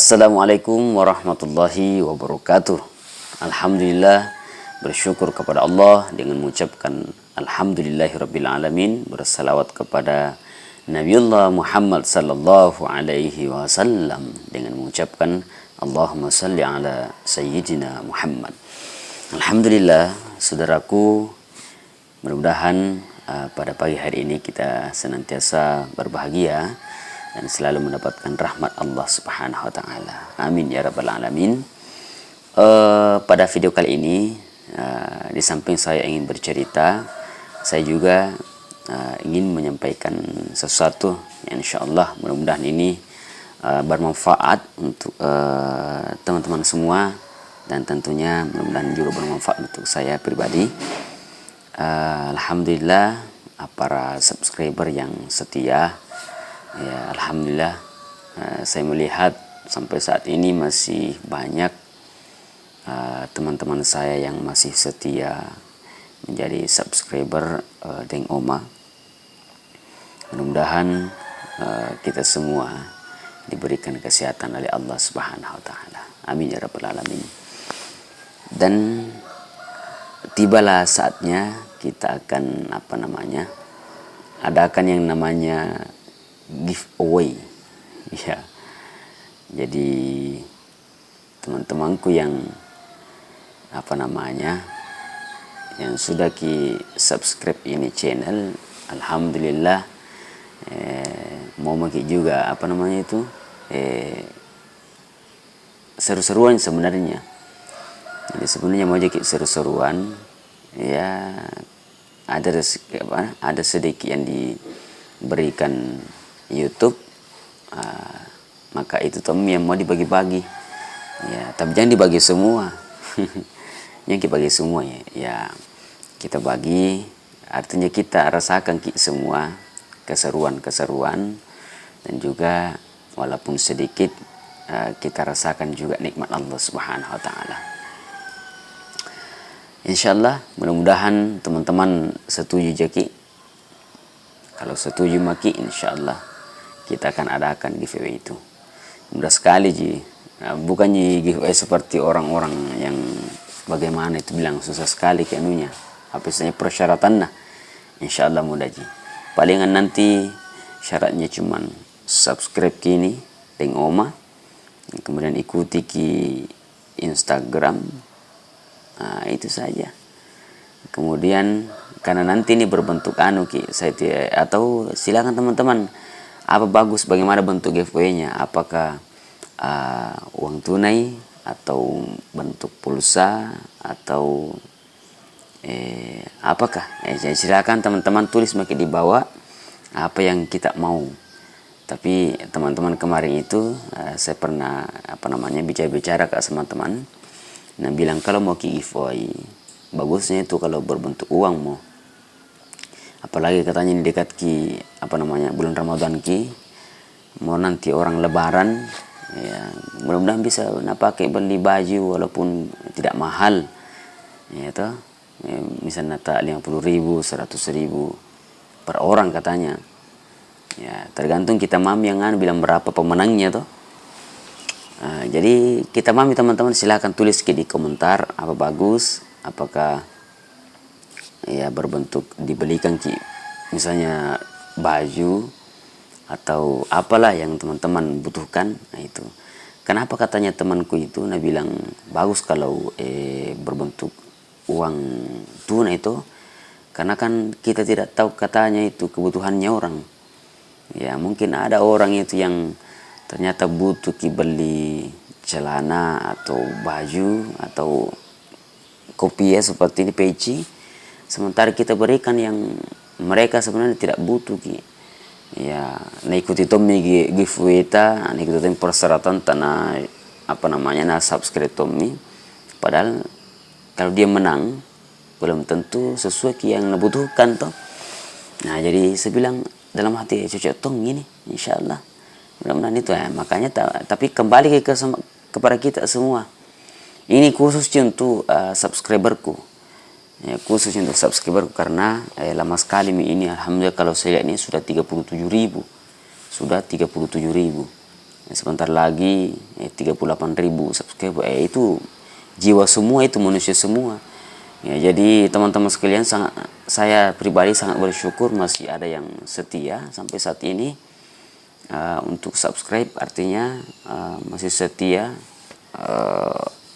Assalamualaikum warahmatullahi wabarakatuh. Alhamdulillah, bersyukur kepada Allah dengan mengucapkan Alhamdulillahirabbil alamin, bersalawat kepada Nabiullah Muhammad sallallahu alaihi wasallam dengan mengucapkan Allahumma salli ala sayyidina Muhammad. Alhamdulillah, saudaraku, mudah-mudahan pada pagi hari ini kita senantiasa berbahagia dan selalu mendapatkan rahmat Allah Subhanahu wa taala. Amin ya rabbal alamin. Pada video kali ini, di samping saya ingin bercerita, saya juga ingin menyampaikan sesuatu yang insyaallah mudah-mudahan ini bermanfaat untuk teman-teman semua, dan tentunya mudah-mudahan juga bermanfaat untuk saya pribadi. Alhamdulillah, para subscriber yang setia, ya alhamdulillah, saya melihat sampai saat ini masih banyak teman-teman saya yang masih setia menjadi subscriber Deng Oma. Mudah-mudahan kita semua diberikan kesehatan oleh Allah Subhanahu wa taala. Amin ya rabbal alamin. Dan tibalah saatnya kita akan adakan yang namanya giveaway, ya. Jadi teman-temanku yang yang sudah subscribe ini channel, alhamdulillah, mau maki juga seru-seruan sebenarnya. Jadi sebenarnya mau jadi seru-seruan, ya ada sedikit yang diberikan YouTube, maka itu yang mau dibagi-bagi, ya, tapi jangan dibagi semua. Yang dibagi semua, ya kita bagi, artinya kita rasakan semua keseruan-keseruan, dan juga walaupun sedikit kita rasakan juga nikmat Allah Subhanahu wa taala. Insyaallah, mudah-mudahan teman-teman setuju Jaki. Kalau setuju maki, insyaallah kita akan adakan giveaway itu. Mudah sekali Ji. Bukan giveaway seperti orang-orang yang bagaimana itu bilang susah sekali anunya. Apa istilahnya persyaratannya. Insyaallah mudah Ji. Palingan nanti syaratnya cuman subscribe kini Deng Oma, kemudian ikuti ki Instagram. Itu saja. Kemudian karena nanti ini berbentuk atau silakan teman-teman, apa bagus bagaimana bentuk giveaway-nya, apakah uang tunai atau bentuk pulsa atau apakah, silakan teman-teman tulis makin di bawah apa yang kita mau. Tapi teman-teman kemarin itu saya pernah bicara ke teman-teman, nah bilang kalau mau giveaway bagusnya itu kalau berbentuk uang mau. Apalagi katanya ini dekat bulan Ramadan mau nanti orang lebaran, ya mudah-mudahan bisa pakai beli baju walaupun tidak mahal, ya toh, ya, misalnya 50.000 100.000 per orang katanya, ya tergantung kita yang bilang berapa pemenangnya toh. Jadi kita teman-teman silakan tulis di komentar apa bagus, apakah ya berbentuk dibelikan misalnya baju atau apalah yang teman-teman butuhkan. Nah itu kenapa katanya temanku itu bilang bagus kalau berbentuk uang tunai itu, karena kan kita tidak tahu katanya itu kebutuhannya orang. Ya mungkin ada orang itu yang ternyata butuh beli celana atau baju atau kopi seperti ini peci, sementara kita berikan yang mereka sebenarnya tidak butuh ya ikuti Tommy giveaway ikuti persyaratan na subscribe Tommy, padahal kalau dia menang belum tentu sesuai yang dibutuhkan toh. Nah jadi saya bilang dalam hati cocok tong ini, insyaallah mudah-mudahan itu ya. Makanya tapi kembali kepada kita semua, ini khusus untuk subscriberku, ya, khusus untuk subscriberku karena lama sekali ini alhamdulillah kalau saya lihat ini sudah 37.000, sebentar lagi 38.000 subscriber. Itu jiwa semua, itu manusia semua. Ya, jadi teman-teman sekalian, saya pribadi sangat bersyukur masih ada yang setia sampai saat ini untuk subscribe, artinya masih setia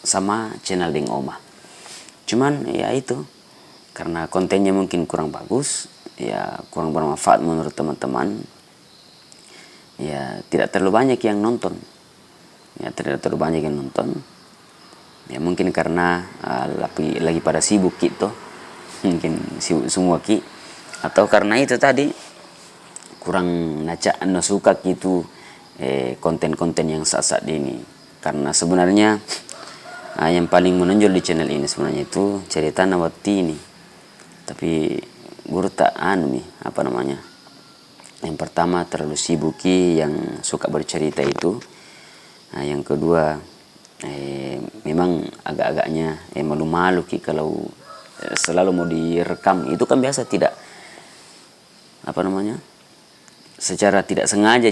sama channel Deng Oma. Cuman ya itu, karena kontennya mungkin kurang bagus, ya kurang bermanfaat menurut teman-teman, ya tidak terlalu banyak yang nonton. Ya tidak terlalu banyak yang nonton. Ya mungkin karena lagi pada sibuk gitu. Mungkin sibuk semua ki, atau karena itu tadi kurang suka gitu konten-konten yang saat-saat ini. Karena sebenarnya yang paling menonjol di channel ini sebenarnya itu cerita Nawati ini. Tapi guru tak apa namanya, yang pertama terlalu sibuki yang suka bercerita itu. Yang kedua memang agak-agaknya malu-malu ki kalau selalu mau direkam. Itu kan biasa tidak apa namanya, secara tidak sengaja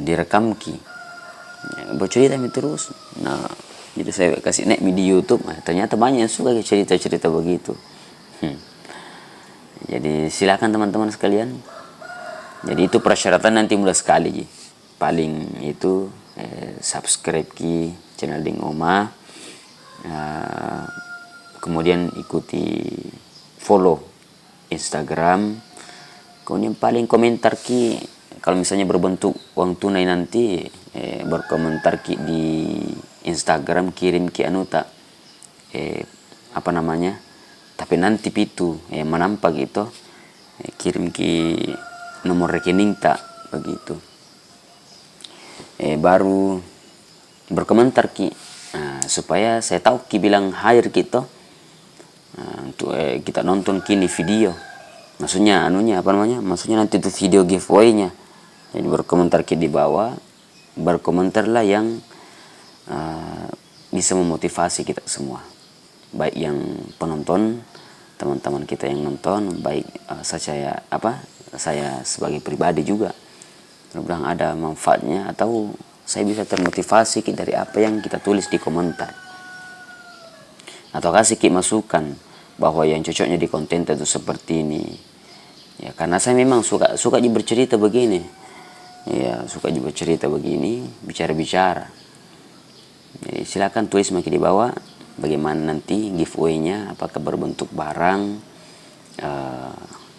direkam ki bercerita terus. Nah, jadi saya kasih naik di YouTube. Ternyata banyak yang suka cerita-cerita begitu. Jadi silakan teman-teman sekalian. Jadi itu persyaratan nanti mudah sekali paling itu subscribe ki channel Deng Oma, kemudian ikuti follow Instagram, kemudian paling komentar ki kalau misalnya berbentuk uang tunai nanti berkomentar ki di Instagram, kirim ki apa namanya, tapi nanti itu menampak gitu kirim ki nomor rekening tak begitu, baru berkomentar ki supaya saya tahu ki bilang hadir gitu untuk kita nonton kini video. Maksudnya apa namanya, maksudnya nanti itu video giveaway-nya. Jadi berkomentar ki di bawah, berkomentarlah yang bisa memotivasi kita semua, baik yang penonton, teman-teman kita yang nonton, baik saya sebagai pribadi juga. Mudah-mudahan ada manfaatnya atau saya bisa termotivasi dari apa yang kita tulis di komentar, atau kasih masukan bahwa yang cocoknya di konten itu seperti ini. Ya karena saya memang suka bercerita begini. Ya suka bercerita begini, bicara-bicara. Jadi silakan tulis di bawah bagaimana nanti giveaway-nya, apakah berbentuk barang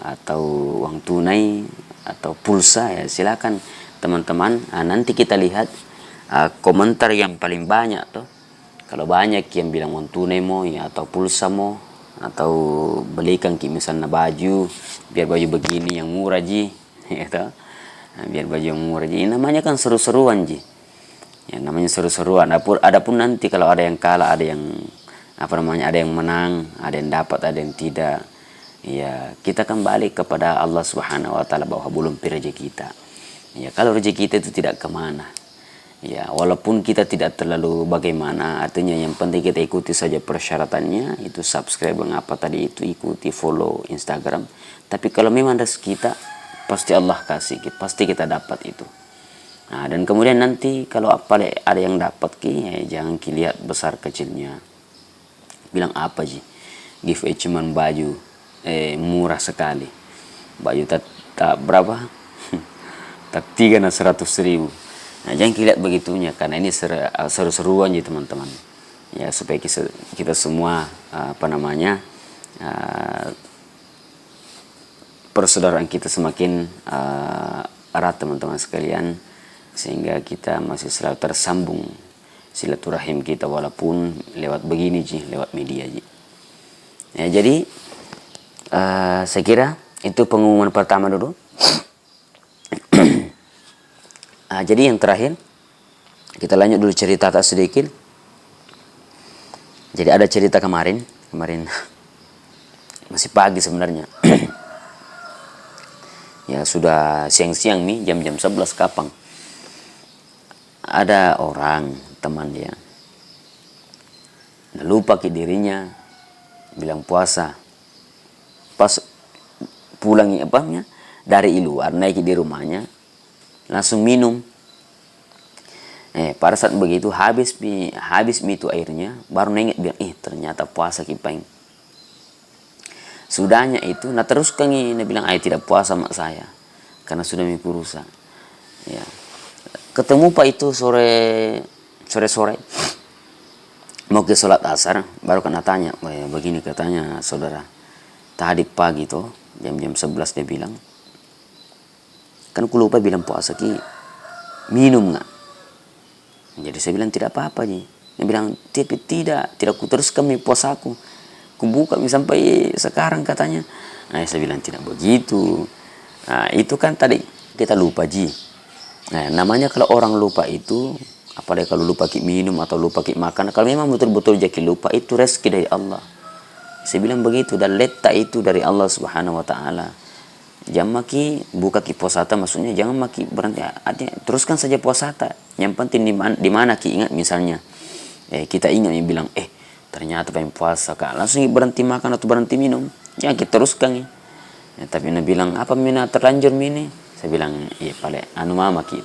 atau uang tunai atau pulsa. Ya silakan teman-teman. Nanti kita lihat komentar yang paling banyak tuh. Kalau banyak yang bilang uang tunai mo ya atau pulsa mo, atau belikan misalnya baju, biar baju begini yang murah gitu. Biar baju yang murah ini namanya kan seru-seruan ya namanya seru-seruan. Adapun nanti kalau ada yang kalah, ada yang apa namanya, ada yang menang, ada yang dapat, ada yang tidak, ya kita kembali kepada Allah Subhanahu wa taala bahwa belum rezeki kita. Ya kalau rezeki kita itu tidak kemana, ya walaupun kita tidak terlalu bagaimana, artinya yang penting kita ikuti saja persyaratannya, itu subscribe apa tadi itu, ikuti follow Instagram. Tapi kalau memang rezeki kita, pasti Allah kasih, pasti kita dapat itu. Nah, dan kemudian nanti kalau ada yang dapat jangan lihat besar kecilnya. Bilang apa giveaway cuman baju murah sekali, baju tak berapa tak 100.000. Nah, jangan lihat begitunya, karena ini seru-seruan teman-teman. Ya supaya kita semua apa namanya persaudaraan kita semakin erat teman-teman sekalian, sehingga kita masih selalu tersambung silaturahim kita walaupun lewat begini lewat media ya. Jadi saya kira itu pengumuman pertama dulu. Jadi yang terakhir kita lanjut dulu cerita tak sedikit. Jadi ada cerita kemarin masih pagi sebenarnya. Ya sudah siang-siang nih, jam-jam 11 kapang. Ada orang teman dia lupa dirinya bilang puasa. Pas pulang dari luar naik di rumahnya langsung minum Pada saat begitu habis mi itu airnya, baru nengok bilang, ternyata puasa kipaing. Sudahnya itu, nah terus kangi, dia bilang, tidak puasa mak saya, karena sudah mi purusa. Ya. Ketemu pak itu sore mau ke sholat asar, baru kena tanya, begini katanya saudara, tadi pagi tuh jam 11 dia bilang, kan aku lupa bilang puasa ki minum nggak? Jadi saya bilang tidak apa-apa nih. Dia bilang tidak ku teruskan puasaku. Ku buka sampai sekarang katanya. Nah saya bilang tidak begitu. Nah itu kan tadi kita lupa ji. Nah namanya kalau orang lupa itu, apalagi kalau lupa ki minum atau lupa ki makan, kalau memang betul-betul jadi lupa, itu rezeki dari Allah. Saya bilang begitu, dan letak itu dari Allah Subhanahu wa taala. Jangan maki buka ki puasata, maksudnya jangan maki berhenti, artinya teruskan saja puasata. Yang penting di mana ki ingat, misalnya kita ingat yang bilang ternyata pengen puasa kak, langsung berhenti makan atau berhenti minum, ya kita teruskan. Tapi dia bilang apa mina terlanjur mini, saya bilang paling mama ki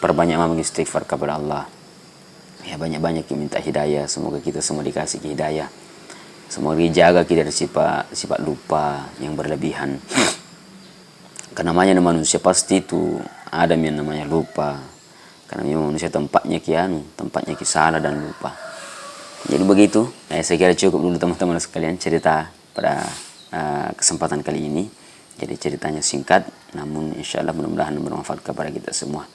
perbanyak mama istighfar kepada Allah, ya banyak-banyak minta hidayah, semoga kita semua dikasih hidayah. Semoga dijaga kita dari sifat lupa yang berlebihan. Karena namanya manusia pasti itu ada yang namanya lupa. Karena memang manusia tempatnya salah dan lupa. Jadi begitu. Saya kira cukup dulu teman-teman sekalian cerita pada kesempatan kali ini. Jadi ceritanya singkat, namun insya Allah mudah-mudahan bermanfaat kepada kita semua.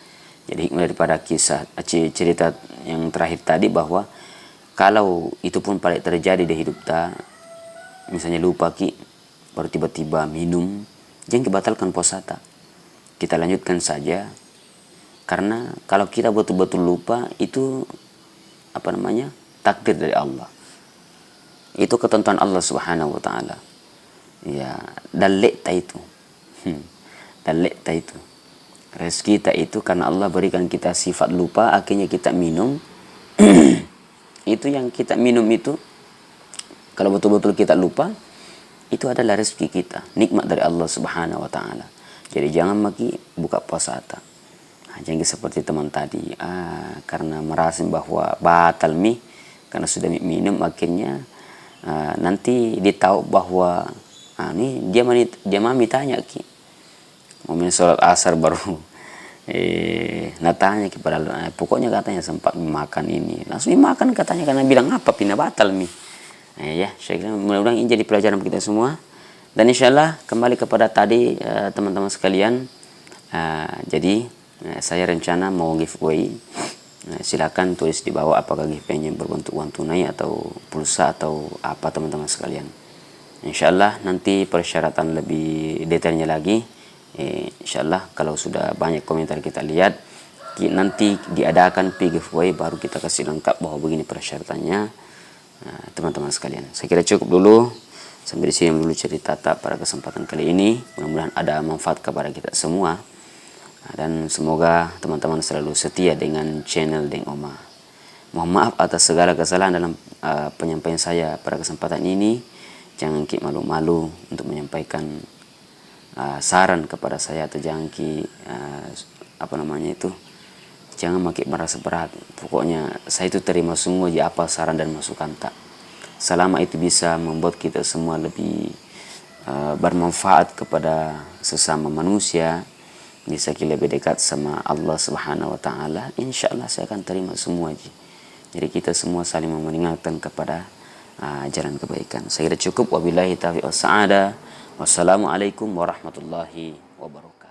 Jadi hikmah daripada kisah cerita yang terakhir tadi, bahwa kalau itu pun pada terjadi di hidup kita, misalnya lupa ki, baru tiba-tiba minum, jangan kebatalkan puasa ta. Kita lanjutkan saja, karena kalau kita betul-betul lupa, itu takdir dari Allah. Itu ketentuan Allah Subhanahu wa taala. Ya, dalek ta itu. Dalek ta itu. Rezeki ta itu karena Allah berikan kita sifat lupa, akhirnya kita minum. Itu yang kita minum itu, kalau betul-betul kita lupa, itu adalah rezeki kita, nikmat dari Allah Subhanahu wa taala. Jadi jangan maki buka puasa ta. Jangan seperti teman tadi, karena merasa bahwa batal karena sudah minum, akhirnya nanti ditahu bahwa dia mami tanya ki, mau sholat asar baru tanya kepada pokoknya katanya sempat makan ini, langsung makan katanya, karena bilang apa pindah batal ya. Saya kira mudah-mudahan ini jadi pelajaran kita semua, dan insyaallah kembali kepada tadi teman-teman sekalian. Jadi saya rencana mau giveaway, silakan tulis di bawah apakah giveaway-nya berbentuk uang tunai atau pulsa atau apa teman-teman sekalian. Insyaallah nanti persyaratan lebih detailnya lagi, insyaallah kalau sudah banyak komentar kita lihat, nanti diadakan giveaway, baru kita kasih lengkap bahwa begini persyaratannya. Teman-teman sekalian, saya kira cukup dulu sampai di sini dulu cerita pada kesempatan kali ini. Mudah-mudahan ada manfaat kepada kita semua, dan semoga teman-teman selalu setia dengan channel Deng Oma. Mohon maaf atas segala kesalahan dalam penyampaian saya pada kesempatan ini. Jangan malu-malu untuk menyampaikan saran kepada saya, atau jangan jangan makin merasa berat. Pokoknya saya itu terima semua apa saran dan masukan tak, selama itu bisa membuat kita semua lebih bermanfaat kepada sesama manusia, bisa kita lebih dekat sama Allah Subhanahu wa taala, insyaallah saya akan terima semua. Jadi kita semua saling mengingatkan kepada jalan kebaikan. Saya kira cukup. Wabillahi taufiq was sa'adah. Wassalamualaikum warahmatullahi wabarakatuh.